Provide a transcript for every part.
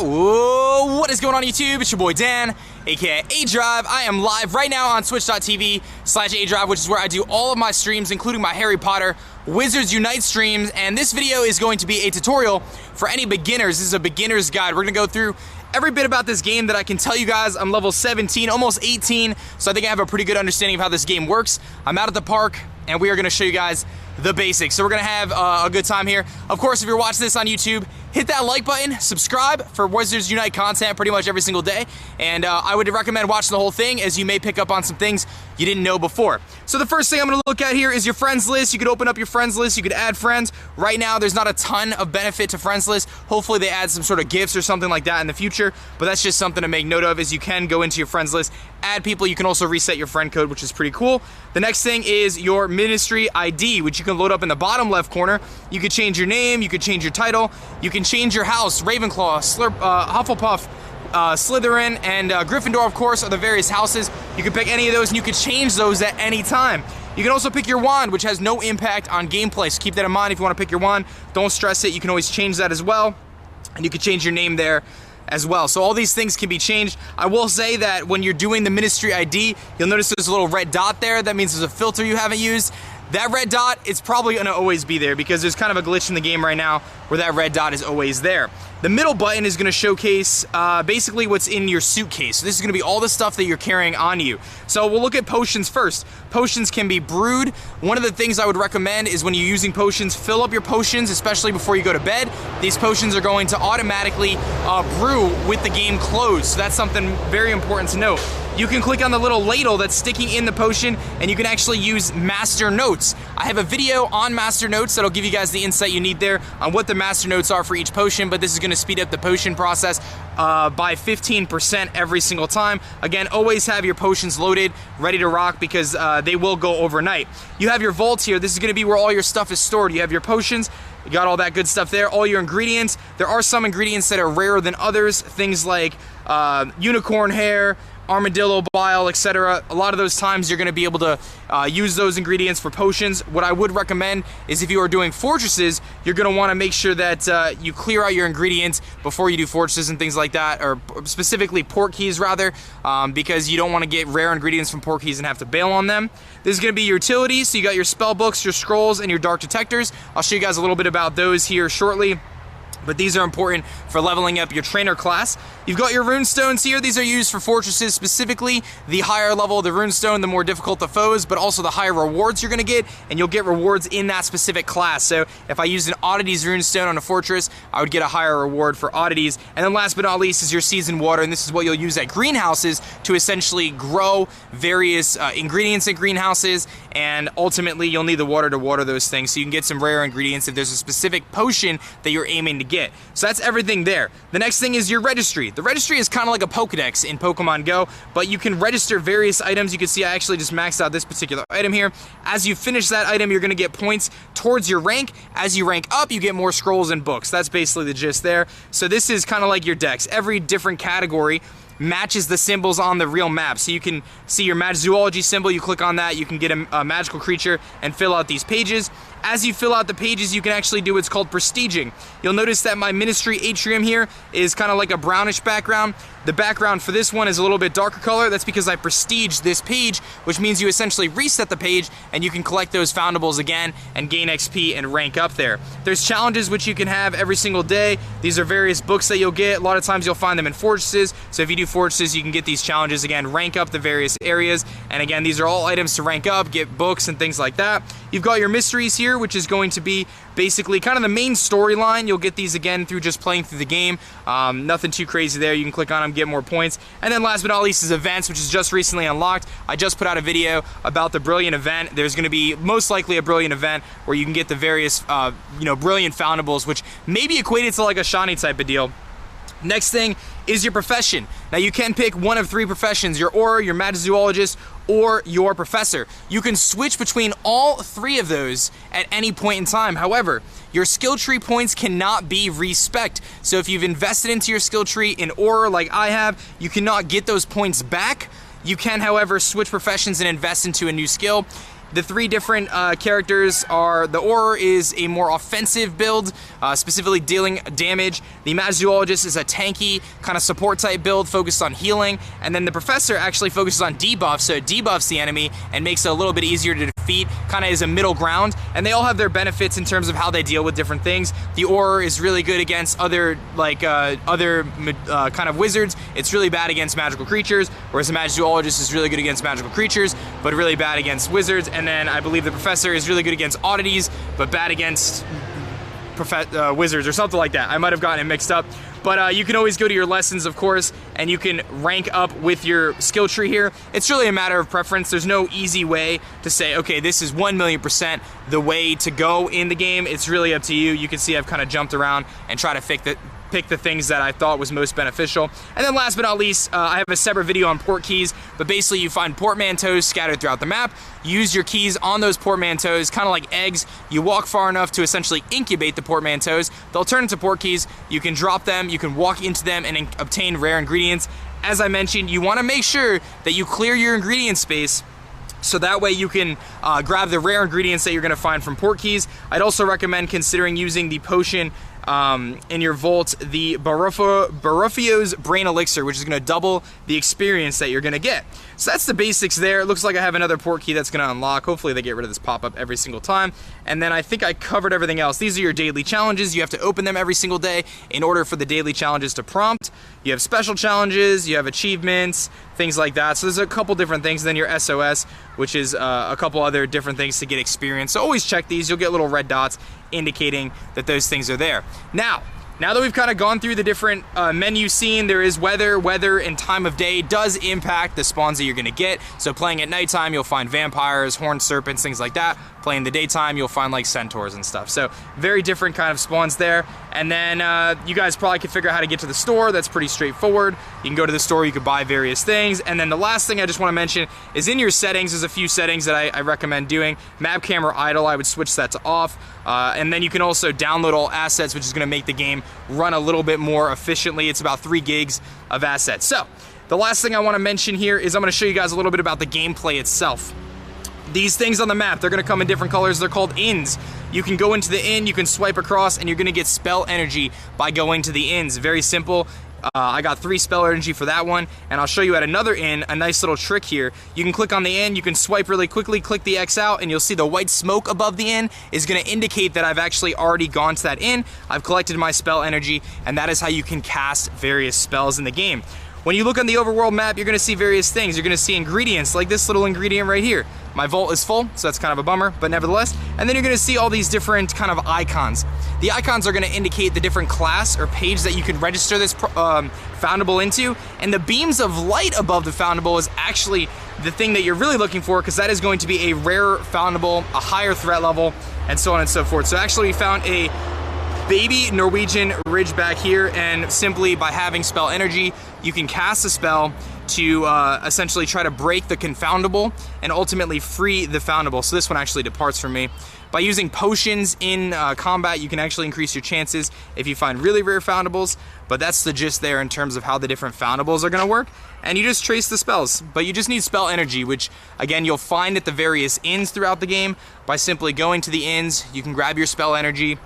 Yo, what is going on YouTube? It's your boy Dan, aka aDrive. I am live right now on twitch.tv/aDrive, which is where I do all of my streams, including my Harry Potter Wizards Unite streams. And this video is going to be a tutorial for any beginners. This is a beginner's guide. We're gonna go through every bit about this game that I can tell you guys. I'm level 17, almost 18, so I think I have a pretty good understanding of how this game works. I'm out at the park, and we are gonna show you guys the basics. So we're gonna have a good time here. Of course, if you're watching this on YouTube, hit that like button, subscribe for Wizards Unite content pretty much every single day. And I would recommend watching the whole thing, as you may pick up on some things you didn't know before. So the first thing I'm gonna look at here is your friends list. You could open up your friends list, you could add friends. Right now, there's not a ton of benefit to friends list. Hopefully they add some sort of gifts or something like that in the future, but that's just something to make note of, is you can go into your friends list, add people. You can also reset your friend code, which is pretty cool. The next thing is your ministry ID, which you can load up in the bottom left corner. You could change your name, you could change your title, you can change your house. Ravenclaw, Hufflepuff, Slytherin, and Gryffindor, of course, are the various houses. You can pick any of those, and you can change those at any time. You can also pick your wand, which has no impact on gameplay, so keep that in mind if you want to pick your wand. Don't stress it, you can always change that as well, and you can change your name there as well. So all these things can be changed. I will say that when you're doing the ministry ID, you'll notice there's a little red dot there. That means there's a filter you haven't used. That red dot, it's probably gonna always be there, because there's kind of a glitch in the game right now where that red dot is always there. The middle button is gonna showcase basically what's in your suitcase. So this is gonna be all the stuff that you're carrying on you. So we'll look at potions first. Potions can be brewed. One of the things I would recommend is when you're using potions, fill up your potions, especially before you go to bed. These potions are going to automatically brew with the game closed. So that's something very important to note. You can click on the little ladle that's sticking in the potion, and you can actually use master notes. I have a video on master notes that'll give you guys the insight you need there on what the master notes are for each potion, but this is gonna speed up the potion process by 15% every single time. Again, always have your potions loaded, ready to rock, because they will go overnight. You have your vault here. This is gonna be where all your stuff is stored. You have your potions, you got all that good stuff there, all your ingredients. There are some ingredients that are rarer than others, things like unicorn hair, armadillo bile, etc. A lot of those times you're going to be able to use those ingredients for potions. What I would recommend is, if you are doing fortresses, you're going to want to make sure that you clear out your ingredients before you do fortresses and things like that, or specifically port keys rather, because you don't want to get rare ingredients from port keys and have to bail on them. This is going to be your utilities, so you got your spell books, your scrolls, and your dark detectors. I'll show you guys a little bit about those here shortly, but these are important for leveling up your trainer class. You've got your runestones here. These are used for fortresses specifically. The higher level the runestone, the more difficult the foes, but also the higher rewards you're gonna get, and you'll get rewards in that specific class. So if I used an oddities runestone on a fortress, I would get a higher reward for oddities. And then last but not least is your seasoned water, and this is what you'll use at greenhouses to essentially grow various ingredients in greenhouses, and ultimately you'll need the water to water those things, so you can get some rare ingredients if there's a specific potion that you're aiming to get. So that's everything there. The next thing is your registry. The registry is kind of like a Pokedex in Pokemon Go, but you can register various items. You can see I actually just maxed out this particular item here. As you finish that item, you're gonna get points towards your rank. As you rank up, you get more scrolls and books. That's basically the gist there. So this is kind of like your dex. Every different category matches the symbols on the real map. So you can see your zoology symbol, you click on that, you can get a magical creature and fill out these pages. As you fill out the pages, you can actually do what's called prestiging. You'll notice that my ministry atrium here is kind of like a brownish background. The background for this one is a little bit darker color. That's because I prestiged this page, which means you essentially reset the page and you can collect those foundables again and gain XP and rank up there. There's challenges which you can have every single day. These are various books that you'll get. A lot of times you'll find them in fortresses. So if you do fortresses, you can get these challenges again, rank up the various areas. And again, these are all items to rank up, get books and things like that. You've got your mysteries here, which is going to be basically kind of the main storyline. You'll get these again through just playing through the game. Nothing too crazy there. You can click on them, get more points. And then last but not least is events, which is just recently unlocked. I just put out a video about the brilliant event. There's going to be most likely a brilliant event where you can get the various brilliant foundables, which may be equated to like a shiny type of deal. Next thing is your profession. Now you can pick one of three professions: your aura, your zoologist, or your professor. You can switch between all three of those at any point in time. However, your skill tree points cannot be respect. So if you've invested into your skill tree in aura like I have, you cannot get those points back. You can, however, switch professions and invest into a new skill. the three different characters are, the Auror is a more offensive build, specifically dealing damage. The Mad Zoologist is a tanky, kind of support type build focused on healing. And then the Professor actually focuses on debuff, so it debuffs the enemy and makes it a little bit easier to defeat, kind of is a middle ground. And they all have their benefits in terms of how they deal with different things. The Auror is really good against other, like, kind of wizards. It's really bad against magical creatures, whereas the Mad Zoologist is really good against magical creatures, but really bad against wizards. And then I believe the Professor is really good against oddities, but bad against wizards or something like that. I might have gotten it mixed up. But you can always go to your lessons, of course, and you can rank up with your skill tree here. It's really a matter of preference. There's no easy way to say, okay, this is 1,000,000% the way to go in the game. It's really up to you. You can see I've kind of jumped around and try to pick the things that I thought was most beneficial. And then last but not least, I have a separate video on port keys, but basically you find portmanteaus scattered throughout the map. Use your keys on those portmanteaus, kind of like eggs. You walk far enough to essentially incubate the portmanteaus. They'll turn into port keys. You can drop them, you can walk into them and obtain rare ingredients. As I mentioned, you want to make sure that you clear your ingredient space, so that way you can grab the rare ingredients that you're going to find from port keys. I'd also recommend considering using the potion in your vault, the Barufio's Brain Elixir, which is going to double the experience that you're going to get. So that's the basics there. It looks like I have another port key that's going to unlock. Hopefully they get rid of this pop-up every single time. And then I think I covered everything else. These are your daily challenges. You have to open them every single day in order for the daily challenges to prompt. You have special challenges, you have achievements, things like that. So there's a couple different things. Then your SOS, which is a couple other different things to get experience. So always check these. You'll get little red dots indicating that those things are there. Now that we've kind of gone through the different menu scene, there is weather, and time of day does impact the spawns that you're going to get. So playing at nighttime, you'll find vampires, horned serpents, things like that. Playing in the daytime, you'll find like centaurs and stuff. So very different kind of spawns there. And then you guys probably could figure out how to get to the store. That's pretty straightforward. You can go to the store, you could buy various things. And then the last thing I just want to mention is in your settings, there's a few settings that I recommend doing. Map camera idle, I would switch that to off. And then you can also download all assets, which is going to make the game run a little bit more efficiently. It's about 3 gigs of assets. So the last thing I want to mention here is I'm going to show you guys a little bit about the gameplay itself. These things on the map, they're going to come in different colors. They're called inns. You can go into the inn, you can swipe across, and you're going to get spell energy by going to the inns. Very simple. I got 3 spell energy for that one, and I'll show you at another inn a nice little trick here. You can click on the inn, you can swipe really quickly, click the X out, and you'll see the white smoke above the inn is going to indicate that I've actually already gone to that inn. I've collected my spell energy, and that is how you can cast various spells in the game. When you look on the overworld map, you're going to see various things. You're going to see ingredients, like this little ingredient right here. My vault is full, so that's kind of a bummer, but nevertheless. And then you're going to see all these different kind of icons. The icons are going to indicate the different class or page that you can register this foundable into. And the beams of light above the foundable is actually the thing that you're really looking for, because that is going to be a rare foundable, a higher threat level, and so on and so forth. So actually we found a baby Norwegian Ridgeback here, and simply by having spell energy, you can cast a spell to essentially try to break the confoundable and ultimately free the foundable. So this one actually departs from me. By using potions in combat, you can actually increase your chances if you find really rare foundables, but that's the gist there in terms of how the different foundables are going to work. And you just trace the spells, but you just need spell energy, which again you'll find at the various inns throughout the game. By simply going to the inns, you can grab your spell energy.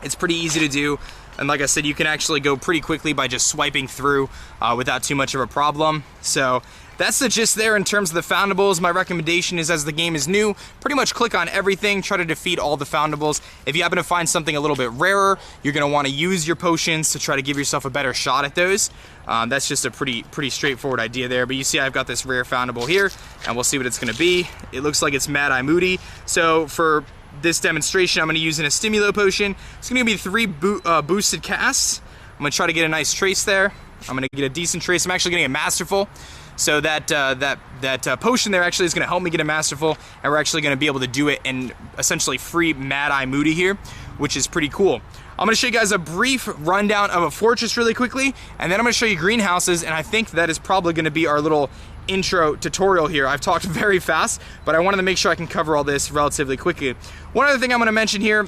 It's pretty easy to do, and like I said, you can actually go pretty quickly by just swiping through without too much of a problem. So that's the gist there in terms of the foundables. My recommendation is, as the game is new, pretty much click on everything, try to defeat all the foundables. If you happen to find something a little bit rarer, you're going to want to use your potions to try to give yourself a better shot at those. That's just a pretty straightforward idea there. But you see I've got this rare foundable here, and we'll see what it's going to be. It looks like it's Mad Eye Moody. So for this demonstration, I'm going to use a Stimulo potion. It's going to be 3 boosted casts. I'm going to try to get a nice trace there. I'm going to get a decent trace. I'm actually getting a Masterful. So that potion there actually is going to help me get a Masterful, and we're actually going to be able to do it and essentially free Mad Eye Moody here, which is pretty cool. I'm going to show you guys a brief rundown of a fortress really quickly, and then I'm going to show you greenhouses, and I think that is probably going to be our little intro tutorial here. I've talked very fast, but I wanted to make sure I can cover all this relatively quickly. One other thing I'm going to mention here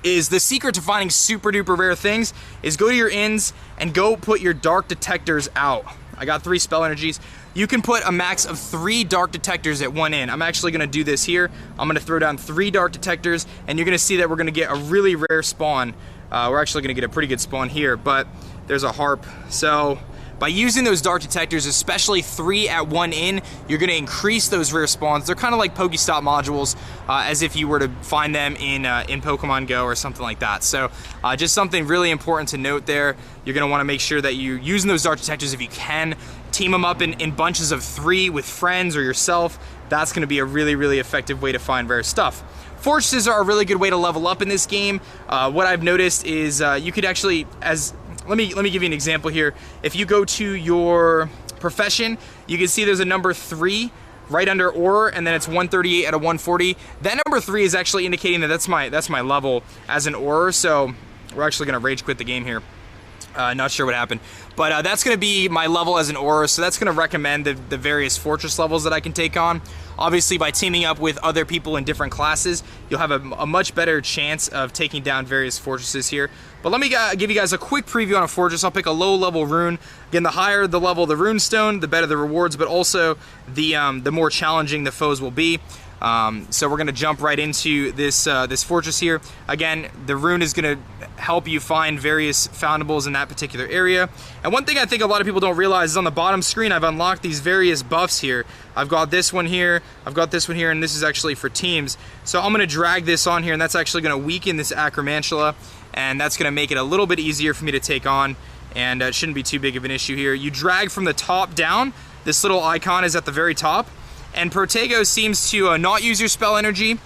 is the secret to finding super duper rare things is go to your inns and go put your dark detectors out. I got 3 spell energies. you can put a max of 3 dark detectors at one end. I'm actually gonna do this here. I'm gonna throw down 3 dark detectors, and you're gonna see that we're gonna get a really rare spawn. We're actually gonna get a pretty good spawn here, but there's a harp. So by using those dark detectors, especially 3 at one end, you're gonna increase those rare spawns. They're kind of like Pokestop modules, as if you were to find them in Pokemon Go or something like that. So just something really important to note there. You're gonna wanna make sure that you're using those dark detectors if you can. Team them up in bunches of 3 with friends or yourself. That's gonna be a really, really effective way to find rare stuff. Fortresses are a really good way to level up in this game. What I've noticed is you could actually, let me give you an example here. If you go to your profession, you can see there's a number 3 right under Auror, and then it's 138 out of 140. That number 3 is actually indicating that that's my level as an Auror. So we're actually gonna rage quit the game here. Not sure what happened, but that's going to be my level as an Auror, so that's going to recommend the various fortress levels that I can take on. Obviously, by teaming up with other people in different classes, you'll have a much better chance of taking down various fortresses here. But let me give you guys a quick preview on a fortress. I'll pick a low-level rune. Again, the higher the level of the rune stone, the better the rewards, but also the more challenging the foes will be. So we're gonna jump right into this this fortress here. Again, the rune is gonna help you find various foundables in that particular area. And one thing I think a lot of people don't realize is on the bottom screen, I've unlocked these various buffs here. I've got this one here, I've got this one here, and this is actually for teams. So I'm gonna drag this on here, and that's actually gonna weaken this Acromantula, and that's gonna make it a little bit easier for me to take on, and it shouldn't be too big of an issue here. You drag from the top down, this little icon is at the very top, and Protego seems to not use your spell energy,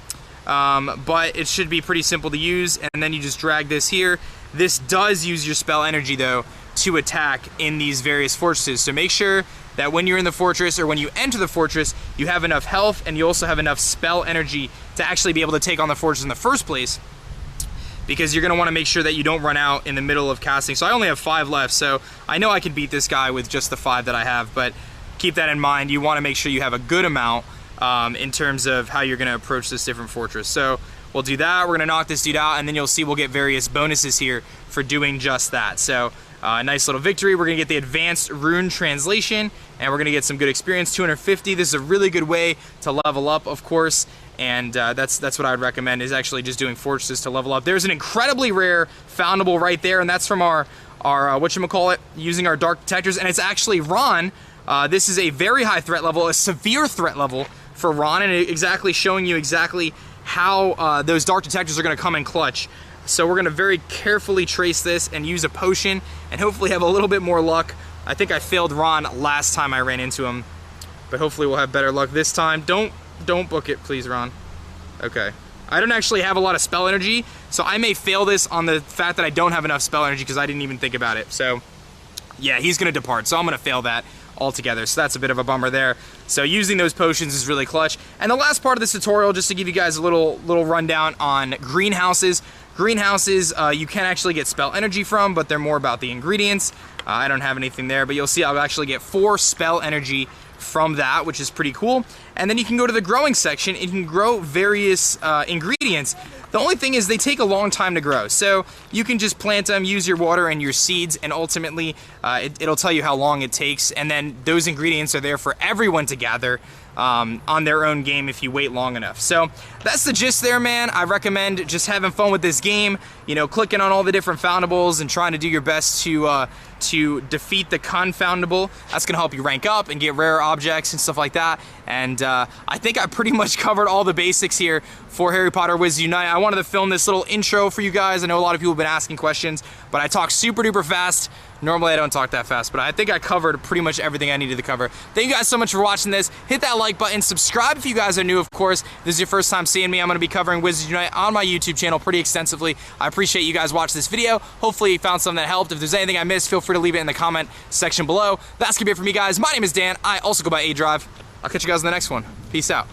but it should be pretty simple to use, and then you just drag this here. This does use your spell energy though to attack in these various fortresses, so make sure that when you're in the fortress or when you enter the fortress, you have enough health and you also have enough spell energy to actually be able to take on the fortress in the first place, because you're going to want to make sure that you don't run out in the middle of casting. So I only have 5 left, so I know I can beat this guy with just the 5 that I have, but keep that in mind. You want to make sure you have a good amount in terms of how you're going to approach this different fortress. So we'll do that. We're going to knock this dude out, and then you'll see we'll get various bonuses here for doing just that. So nice little victory. We're going to get the advanced rune translation, and we're going to get some good experience, 250. This is a really good way to level up, of course, and that's what I would recommend, is actually just doing fortresses to level up. There's an incredibly rare foundable right there, and that's from our whatchamacallit, using our dark detectors, and it's actually Ron. This is a very high threat level, a severe threat level for Ron, and exactly showing you exactly how those dark detectors are going to come in clutch. So we're going to very carefully trace this and use a potion and hopefully have a little bit more luck. I think I failed Ron last time I ran into him, but hopefully we'll have better luck this time. Don't book it, please, Ron. Okay. I don't actually have a lot of spell energy, so I may fail this on the fact that I don't have enough spell energy because I didn't even think about it. So yeah, he's going to depart, so I'm going to fail that altogether, so that's a bit of a bummer there. So using those potions is really clutch. And the last part of this tutorial, just to give you guys a little rundown on greenhouses. Greenhouses you can actually get spell energy from, but they're more about the ingredients. I don't have anything there, but you'll see I'll actually get 4 spell energy from that, which is pretty cool. And then you can go to the growing section and you can grow various ingredients. The only thing is they take a long time to grow, so you can just plant them, use your water and your seeds, and ultimately it'll tell you how long it takes, and then those ingredients are there for everyone to gather on their own game if you wait long enough. So that's the gist there, man. I recommend just having fun with this game, you know, clicking on all the different foundables and trying to do your best to defeat the confoundable. That's gonna help you rank up and get rare objects and stuff like that. And I think I pretty much covered all the basics here for Harry Potter Wizards Unite. I wanted to film this little intro for you guys. I know a lot of people have been asking questions, but I talk super duper fast. Normally I don't talk that fast, but I think I covered pretty much everything I needed to cover. Thank you guys so much for watching this. Hit that like button, subscribe if you guys are new, of course. If this is your first time seeing me, I'm gonna be covering Wizards Unite on my YouTube channel pretty extensively. I appreciate you guys watching this video. Hopefully you found something that helped. If there's anything I missed, feel free to leave it in the comment section below. That's gonna be it for me, guys. My name is Dan. I also go by aDrive. I'll catch you guys in the next one. Peace out.